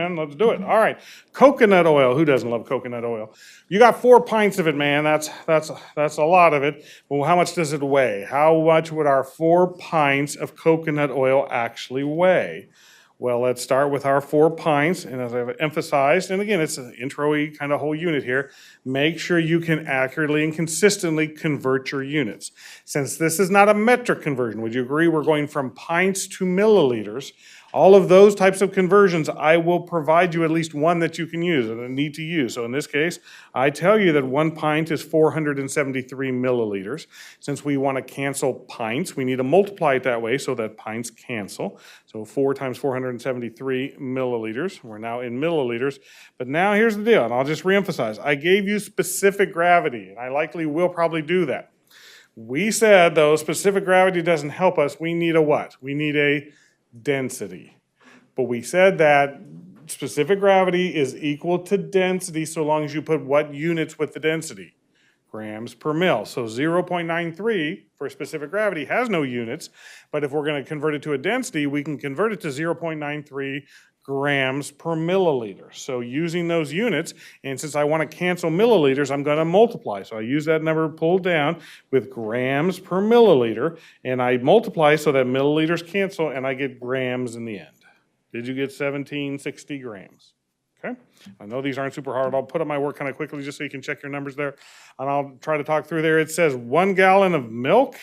man. Let's do it. All right. Coconut oil. Who doesn't love coconut oil? You got 4 pints of it, man. That's a lot of it. Well, how much does it weigh? How much would our 4 pints of coconut oil actually weigh? Well, let's start with our 4 pints, and as I've emphasized, and again, it's an intro-y kind of whole unit here, make sure you can accurately and consistently convert your units. Since this is not a metric conversion, would you agree we're going from pints to milliliters? All of those types of conversions, I will provide you at least one that you can use and need to use. So in this case, I tell you that 1 pint is 473 milliliters. Since we want to cancel pints, we need to multiply it that way so that pints cancel. So 4 times 473 milliliters. We're now in milliliters. But now here's the deal, and I'll just reemphasize. I gave you specific gravity, and I likely will probably do that. We said, though, specific gravity doesn't help us. We need a what? We need a density. But we said that specific gravity is equal to density so long as you put what units with the density? Grams per mil. So 0.93 for specific gravity has no units, but if we're going to convert it to a density, we can convert it to 0.93 grams per milliliter. So using those units, and since I want to cancel milliliters, I'm going to multiply. So I use that number pulled down with grams per milliliter, and I multiply so that milliliters cancel, and I get grams in the end. Did you get 1760 grams? Okay, I know these aren't super hard. I'll put up my work kind of quickly just so you can check your numbers there, and I'll try to talk through there. It says 1 gallon of milk.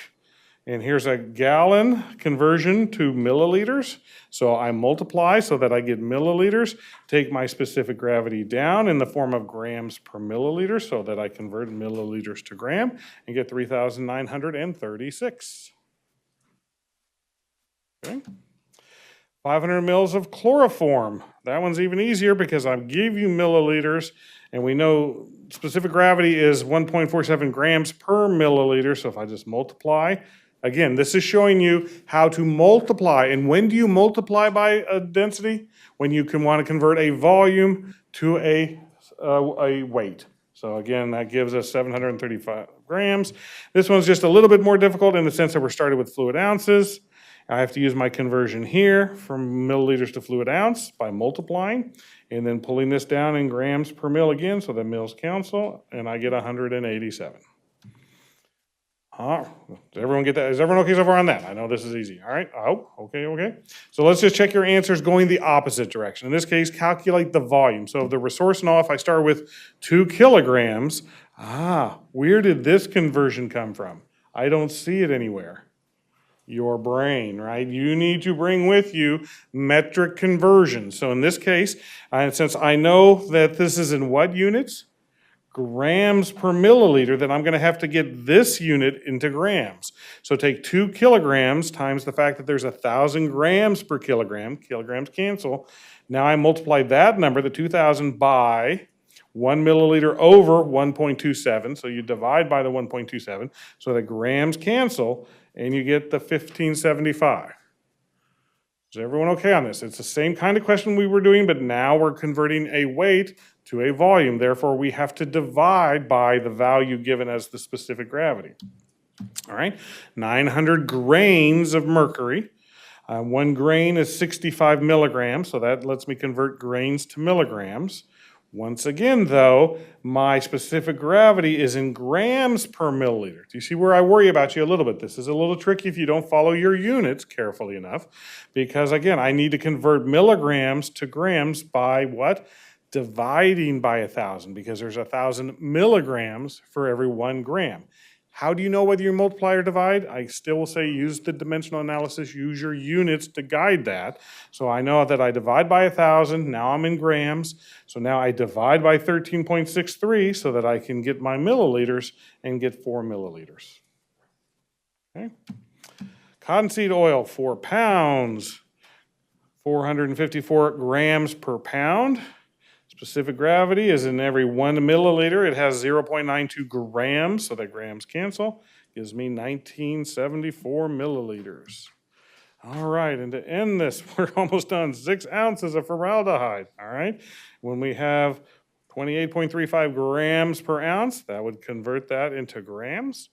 And here's a gallon conversion to milliliters. So I multiply so that I get milliliters, take my specific gravity down in the form of grams per milliliter so that I convert milliliters to gram and get 3,936. Okay. 500 mils of chloroform. That one's even easier because I give you milliliters, and we know specific gravity is 1.47 grams per milliliter. So if I just multiply, again, this is showing you how to multiply. And when do you multiply by a density? When you can want to convert a volume to a weight. So again, that gives us 735 grams. This one's just a little bit more difficult in the sense that we're started with fluid ounces. I have to use my conversion here from milliliters to fluid ounce by multiplying and then pulling this down in grams per mil again so that mils cancel, and I get 187. Does everyone get that? Is everyone okay so far on that? I know this is easy. All right. Oh, okay. So let's just check your answers going the opposite direction. In this case, calculate the volume. So the resource and all, if I start with 2 kilograms, where did this conversion come from? I don't see it anywhere. Your brain, right? You need to bring with you metric conversion. So in this case, since I know that this is in what units? Grams per milliliter, then I'm going to have to get this unit into grams. So take 2 kilograms times the fact that there's 1,000 grams per kilogram. Kilograms cancel. Now I multiply that number, the 2,000, by 1 milliliter over 1.27. So you divide by the 1.27 so that grams cancel, and you get the 1575. Is everyone okay on this? It's the same kind of question we were doing, but now we're converting a weight to a volume. Therefore, we have to divide by the value given as the specific gravity. All right, 900 grains of mercury. 1 grain is 65 milligrams, so that lets me convert grains to milligrams. Once again, though, my specific gravity is in grams per milliliter. Do you see where I worry about you a little bit? This is a little tricky if you don't follow your units carefully enough, because again, I need to convert milligrams to grams by what? Dividing by 1,000, because there's 1,000 milligrams for every 1 gram. How do you know whether you multiply or divide? I still will say use the dimensional analysis, use your units to guide that. So I know that I divide by 1,000, now I'm in grams. So now I divide by 13.63 so that I can get my milliliters and get 4 milliliters. Okay. Cottonseed oil, 4 pounds, 454 grams per pound. Specific gravity is in every 1 milliliter. It has 0.92 grams, so that grams cancel. Gives me 1974 milliliters. All right, and to end this, we're almost done. 6 ounces of formaldehyde, all right? When we have 28.35 grams per ounce, that would convert that into grams.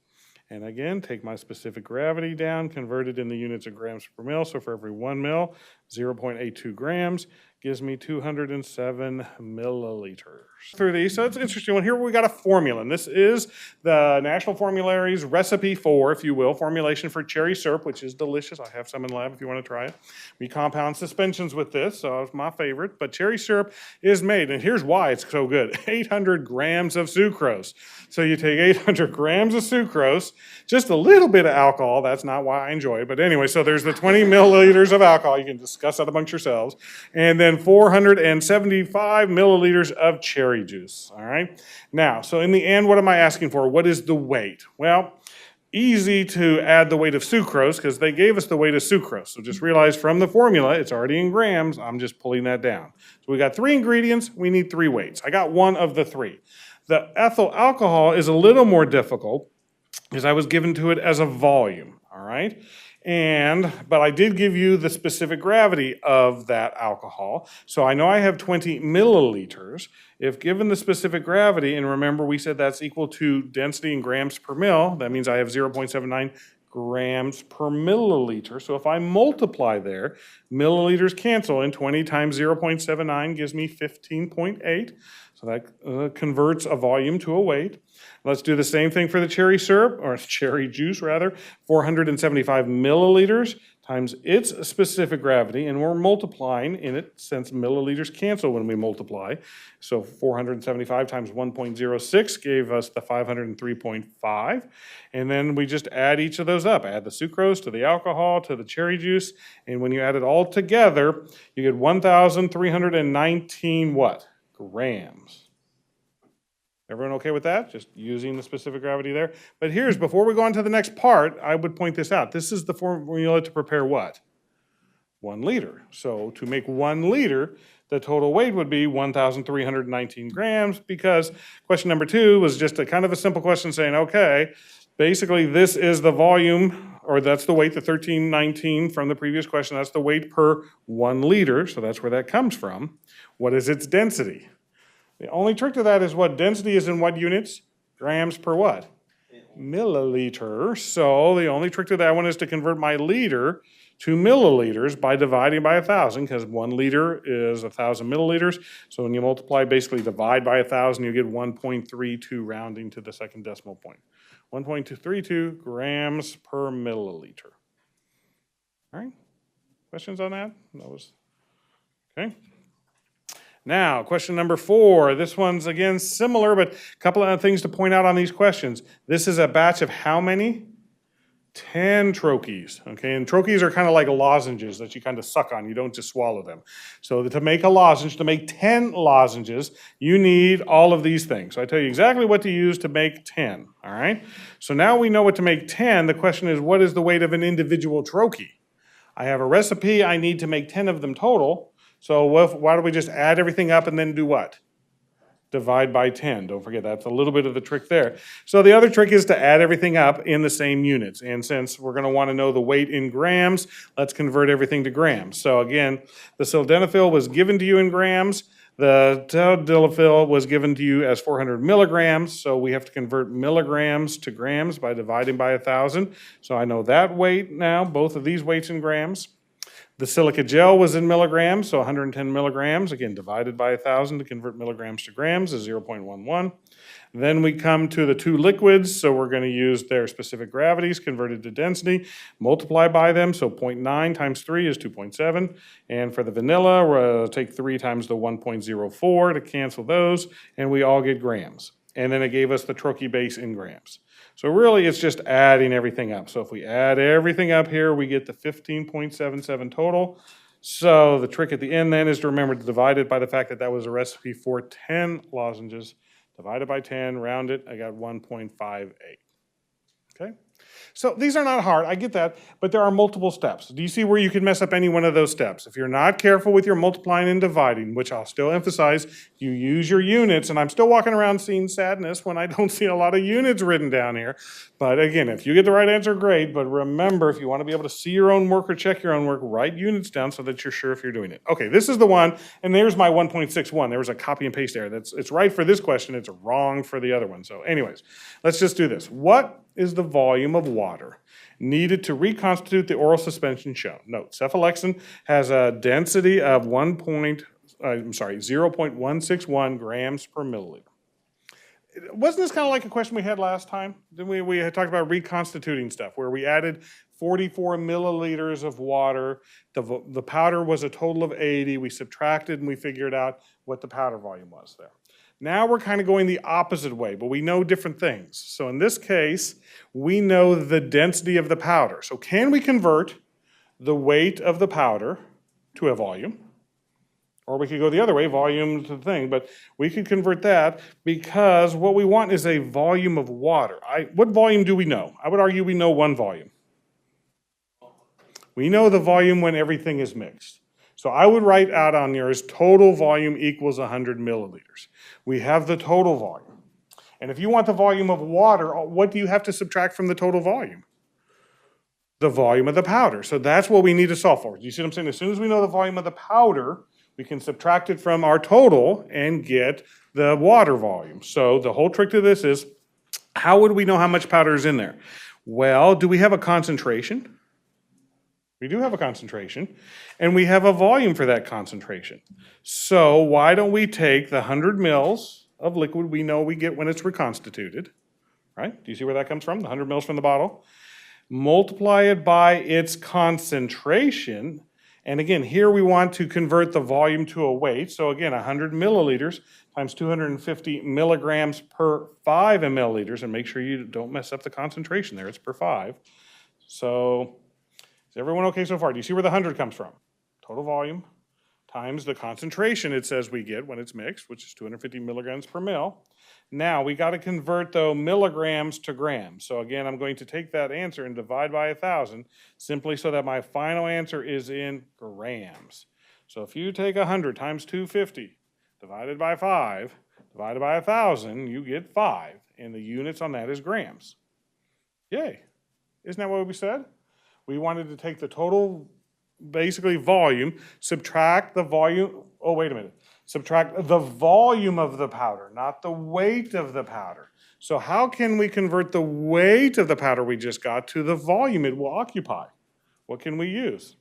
And again, take my specific gravity down, convert it in the units of grams per mil. So for every 1 mil, 0.82 grams gives me 207 milliliters. Through these, so it's an interesting one. Here we got a formula, and this is the National Formulary's recipe for, if you will, formulation for cherry syrup, which is delicious. I have some in the lab if you want to try it. We compound suspensions with this, so it's my favorite. But cherry syrup is made, and here's why it's so good. 800 grams of sucrose. So you take 800 grams of sucrose, just a little bit of alcohol. That's not why I enjoy it. But anyway, so there's the 20 milliliters of alcohol. You can discuss that amongst yourselves. And then 475 milliliters of cherry juice. All right. Now, so in the end, what am I asking for? What is the weight? Well, easy to add the weight of sucrose because they gave us the weight of sucrose. So just realize from the formula, it's already in grams. I'm just pulling that down. So we got 3 ingredients. We need 3 weights. I got one of the 3. The ethyl alcohol is a little more difficult because I was given to it as a volume, all right? But I did give you the specific gravity of that alcohol. So I know I have 20 milliliters. If given the specific gravity, and remember we said that's equal to density in grams per mil, that means I have 0.79 grams per milliliter. So if I multiply there, milliliters cancel, and 20 times 0.79 gives me 15.8. So that converts a volume to a weight. Let's do the same thing for the cherry syrup, or cherry juice rather, 475 milliliters times its specific gravity, and we're multiplying in it since milliliters cancel when we multiply. So 475 times 1.06 gave us the 503.5, and then we just add each of those up. Add the sucrose to the alcohol to the cherry juice, and when you add it all together, you get 1,319 what? Grams. Everyone okay with that? Just using the specific gravity there. But here's, before we go on to the next part, I would point this out. This is the formula to prepare what? 1 liter. So to make 1 liter, the total weight would be 1,319 grams, because question number 2 was just a kind of a simple question saying, okay, basically this is the volume, or that's the weight, the 1319 from the previous question, that's the weight per 1 liter, so that's where that comes from. What is its density? The only trick to that is what density is in what units? Grams per what? Milliliter. So the only trick to that one is to convert my liter to milliliters by dividing by 1,000, because 1 liter is 1,000 milliliters. So when you multiply, basically divide by 1,000, you get 1.32 rounding to the second decimal point. 1.232 grams per milliliter. All right, questions on that? That was, okay. Now, question number 4. This one's, again, similar, but a couple of things to point out on these questions. This is a batch of how many? 10 troches, okay? And troches are kind of like lozenges that you kind of suck on. You don't just swallow them. So to make a lozenge, to make 10 lozenges, you need all of these things. So I tell you exactly what to use to make 10, all right? So now we know what to make 10. The question is, what is the weight of an individual troche? I have a recipe. I need to make 10 of them total. So why don't we just add everything up and then do what? Divide by 10. Don't forget, that's a little bit of the trick there. So the other trick is to add everything up in the same units. And since we're going to want to know the weight in grams, let's convert everything to grams. So again, the sildenafil was given to you in grams. The tadalafil was given to you as 400 milligrams. So we have to convert milligrams to grams by dividing by 1,000. So I know that weight now, both of these weights in grams. The silica gel was in milligrams, so 110 milligrams, again, divided by 1,000 to convert milligrams to grams is 0.11. Then we come to the 2 liquids, so we're going to use their specific gravities converted to density, multiply by them, so 0.9 times 3 is 2.7. And for the vanilla, we'll take 3 times the 1.04 to cancel those, and we all get grams. And then it gave us the troche base in grams. So really, it's just adding everything up. So if we add everything up here, we get the 15.77 total. So the trick at the end then is to remember to divide it by the fact that that was a recipe for 10 lozenges. Divided by 10, round it, I got 1.58. Okay? So these are not hard, I get that, but there are multiple steps. Do you see where you can mess up any one of those steps? If you're not careful with your multiplying and dividing, which I'll still emphasize, you use your units, and I'm still walking around seeing sadness when I don't see a lot of units written down here. But again, if you get the right answer, great, but remember, if you want to be able to see your own work or check your own work, write units down so that you're sure if you're doing it. Okay, this is the one, and there's my 1.61. There was a copy and paste error. It's right for this question, it's wrong for the other one. So anyways, let's just do this. What is the volume of water needed to reconstitute the oral suspension shown. Note, cephalexin has a density of 0.161 grams per milliliter. Wasn't this kind of like a question we had last time? Didn't we had talked about reconstituting stuff where we added 44 milliliters of water. The powder was a total of 80. We subtracted and we figured out what the powder volume was there. Now we're kind of going the opposite way, but we know different things. So in this case, we know the density of the powder. So can we convert the weight of the powder to a volume? Or we could go the other way, volume to the thing, but we could convert that because what we want is a volume of water. What volume do we know? I would argue we know one volume. We know the volume when everything is mixed. So I would write out on yours, total volume equals 100 milliliters. We have the total volume. And if you want the volume of water, what do you have to subtract from the total volume? The volume of the powder. So that's what we need to solve for. You see what I'm saying? As soon as we know the volume of the powder, we can subtract it from our total and get the water volume. So the whole trick to this is, how would we know how much powder is in there? Well, do we have a concentration? We do have a concentration, and we have a volume for that concentration. So why don't we take the 100 mils of liquid we know we get when it's reconstituted, right? Do you see where that comes from? The 100 mils from the bottle. Multiply it by its concentration. And again, here we want to convert the volume to a weight. So again, 100 milliliters times 250 milligrams per 5 milliliters. And make sure you don't mess up the concentration there. It's per 5. So is everyone okay so far? Do you see where the 100 comes from? Total volume times the concentration it says we get when it's mixed, which is 250 milligrams per mil. Now we got to convert though milligrams to grams. So again, I'm going to take that answer and divide by 1,000 simply so that my final answer is in grams. So if you take 100 times 250 divided by 5 divided by 1,000, you get 5. And the units on that is grams. Yay. Isn't that what we said? We wanted to take the total, basically volume, subtract the volume, oh wait a minute, subtract the volume of the powder, not the weight of the powder. So how can we convert the weight of the powder we just got to the volume it will occupy? What can we use?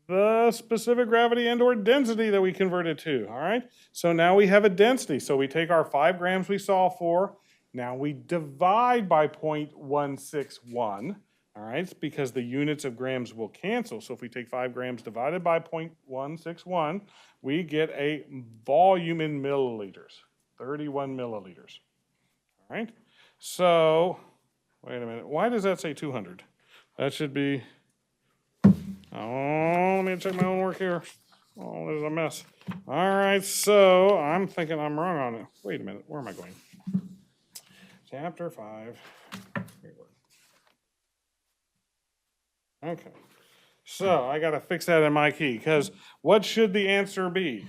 The specific gravity and or density that we converted to, all right? So now we have a density. So we take our 5 grams we solved for, now we divide by 0.161. All right, because the units of grams will cancel. So if we take 5 grams divided by 0.161, we get a volume in milliliters, 31 milliliters. All right, so wait a minute. Why does that say 200? That should be, let me check my own work here. Oh, there's a mess. All right, so I'm thinking I'm wrong on it. Wait a minute, where am I going? Chapter 5. Okay, so I got to fix that in my key, because what should the answer be?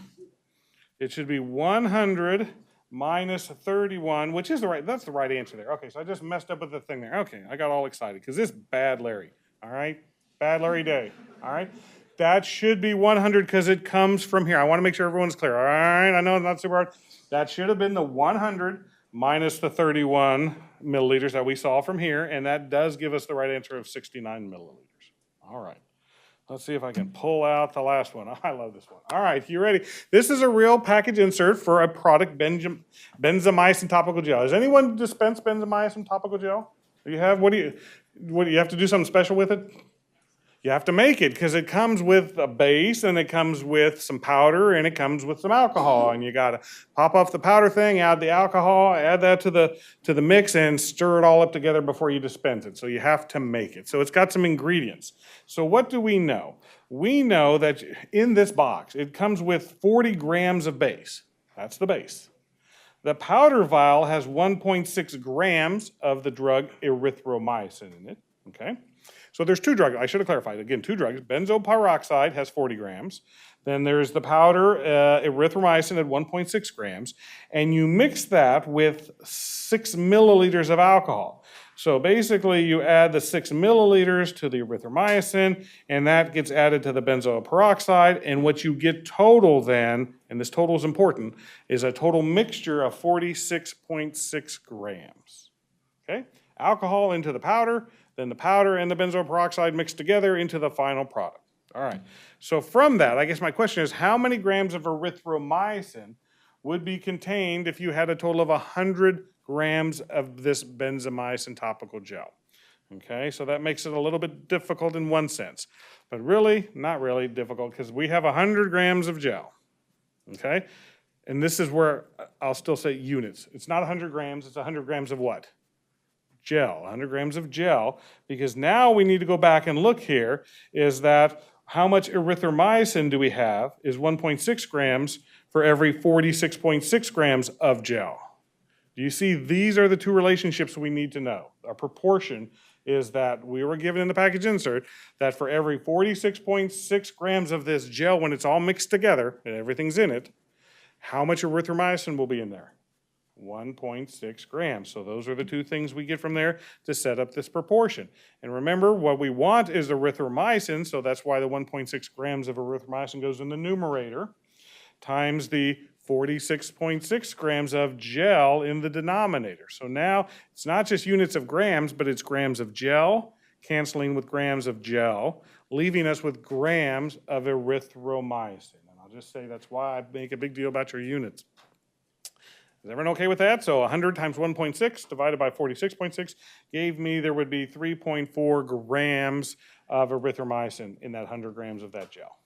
It should be 100 minus 31, which is that's the right answer there. Okay, so I just messed up with the thing there. Okay, I got all excited, because this is bad Larry, all right? Bad Larry Day, all right? That should be 100, because it comes from here. I want to make sure everyone's clear, all right? I know it's not super hard. That should have been the 100 minus the 31 milliliters that we saw from here, and that does give us the right answer of 69 milliliters. All right, let's see if I can pull out the last one. I love this one. All right, you ready? This is a real package insert for a product, benzamycin topical gel. Does anyone dispense benzamycin topical gel? Do you have, what do you have to do something special with it? You have to make it, because it comes with a base, and it comes with some powder, and it comes with some alcohol, and you got to pop off the powder thing, add the alcohol, add that to the mix, and stir it all up together before you dispense it. So you have to make it. So it's got some ingredients. So what do we know? We know that in this box, it comes with 40 grams of base. That's the base. The powder vial has 1.6 grams of the drug erythromycin in it, okay? So there's 2 drugs. I should have clarified. Again, 2 drugs. Benzoyl peroxide has 40 grams. Then there's the powder erythromycin at 1.6 grams. And you mix that with 6 milliliters of alcohol. So basically, you add the 6 milliliters to the erythromycin, and that gets added to the benzoyl peroxide. And what you get total then, and this total is important, is a total mixture of 46.6 grams. Okay? alcohol into the powder, then the powder and the benzoyl peroxide mixed together into the final product. All right, so from that, I guess my question is, how many grams of erythromycin would be contained if you had a total of 100 grams of this benzomycin topical gel? Okay, so that makes it a little bit difficult in one sense, but really, not really difficult, because we have 100 grams of gel, okay? And this is where I'll still say units. It's not 100 grams, it's 100 grams of what? Gel, 100 grams of gel, because now we need to go back and look here, is that how much erythromycin do we have is 1.6 grams for every 46.6 grams of gel. Do you see, these are the two relationships we need to know. Our proportion is that we were given in the package insert that for every 46.6 grams of this gel, when it's all mixed together and everything's in it, how much erythromycin will be in there? 1.6 grams. So those are the two things we get from there to set up this proportion. And remember, what we want is erythromycin, so that's why the 1.6 grams of erythromycin goes in the numerator, times the 46.6 grams of gel in the denominator. So now it's not just units of grams, but it's grams of gel, canceling with grams of gel, leaving us with grams of erythromycin. And I'll just say that's why I make a big deal about your units. Is everyone okay with that? So 100 times 1.6 divided by 46.6 gave me there would be 3.4 grams of erythromycin in that 100 grams of that gel.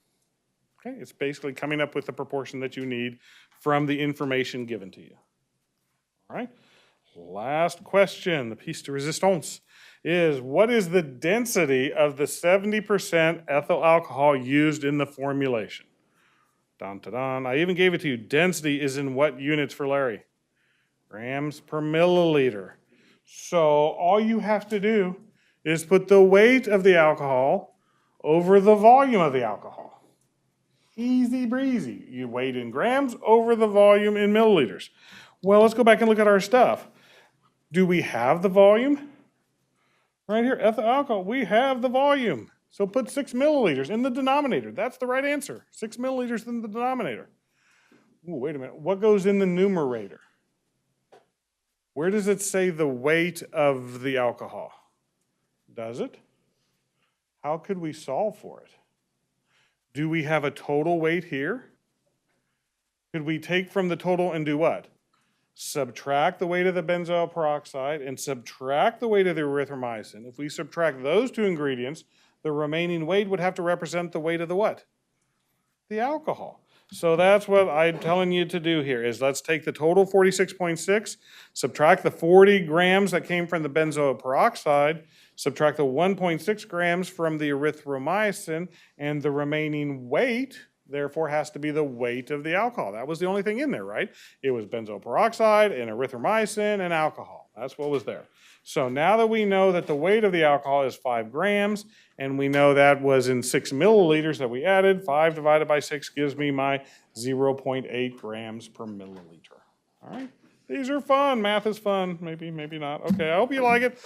Okay, it's basically coming up with the proportion that you need from the information given to you. All right, last question, the piece de resistance, is what is the density of the 70% ethyl alcohol used in the formulation? Dun, dun, dun. I even gave it to you. Density is in what units for Larry? Grams per milliliter. So all you have to do is put the weight of the alcohol over the volume of the alcohol. Easy breezy. You weight in grams over the volume in milliliters. Well, let's go back and look at our stuff. Do we have the volume? Right here, ethyl alcohol, we have the volume. So put 6 milliliters in the denominator. That's the right answer. 6 milliliters in the denominator. Ooh, wait a minute. What goes in the numerator? Where does it say the weight of the alcohol? Does it? How could we solve for it? Do we have a total weight here? Could we take from the total and do what? Subtract the weight of the benzoyl peroxide and subtract the weight of the erythromycin. If we subtract those two ingredients, the remaining weight would have to represent the weight of the what? The alcohol. So that's what I'm telling you to do here is let's take the total 46.6, subtract the 40 grams that came from the benzoyl peroxide, subtract the 1.6 grams from the erythromycin, and the remaining weight, therefore, has to be the weight of the alcohol. That was the only thing in there, right? It was benzoyl peroxide and erythromycin and alcohol. That's what was there. So now that we know that the weight of the alcohol is 5 grams, and we know that was in 6 milliliters that we added, 5 divided by 6 gives me my 0.8 grams per milliliter. All right? These are fun. Math is fun. Maybe, maybe not. Okay, I hope you like it.